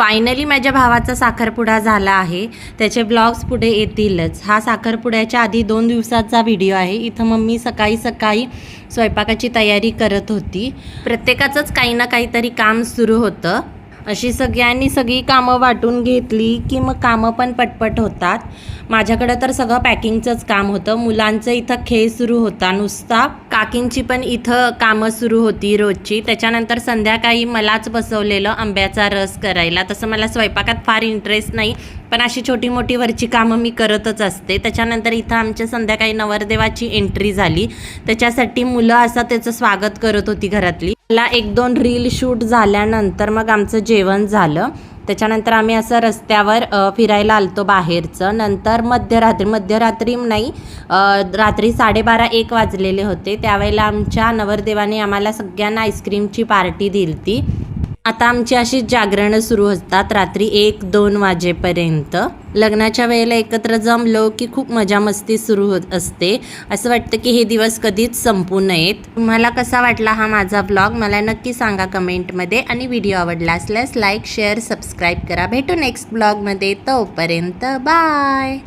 Finally माझ्या भावाचा साखरपुडा झाला आहे. त्याचे ब्लॉग्स पुढे येतीलच. हा साखरपुड्याच्या आधी 2 दिवसाचा व्हिडिओ आहे. इथं मम्मी सकाळी सकाळी स्वयंपाकाची तयारी करत होती. प्रत्येकाचंच काही ना काहीतरी काम सुरू होतं. अशी सगळी कामं वाटून घेतली की मग कामं पण पटपट होतात. माझ्याकडं तर सगळं पॅकिंगचंच काम होतं. मुलांचं इथं खेळ सुरू होता नुसता. काकींची पण इथं कामं सुरू होती रोजची. त्याच्यानंतर संध्याकाळी मलाच बसवलेलं आंब्याचा रस करायला. तसं मला स्वयंपाकात फार इंटरेस्ट नाही, पण अशी छोटी मोठी वरची कामं मी करतच असते. त्याच्यानंतर इथं आमच्या संध्याकाळी नवरदेवाची एंट्री झाली. त्याच्यासाठी मुलं असं त्याचं स्वागत करत होती घरातली. मला 1-2 रील शूट झाल्यानंतर मग आमचं जेवण झालं. त्याच्यानंतर आम्ही असं रस्त्यावर फिरायला आलतो बाहेरचं. नंतर मध्यरात्री नाही, रात्री 12:30-1 वाजलेले होते. त्यावेळेला आमच्या नवरदेवाने आम्हाला सगळ्यांना आईस्क्रीमची पार्टी दिली. आता आमची अशी जागरणं सुरू होतात रात्री 1-2 वाजेपर्यंत. लग्नाच्या वेळेला एकत्र जमलो की खूप मजा मस्ती सुरू होत असते. असं वाटतं की हे दिवस कधीच संपू नयेत. तुम्हाला कसा वाटला हा माझा ब्लॉग मला नक्की सांगा कमेंटमध्ये. आणि व्हिडिओ आवडला असल्यास लाईक, शेअर, सबस्क्राईब करा. भेटू नेक्स्ट ब्लॉगमध्ये. तोपर्यंत बाय.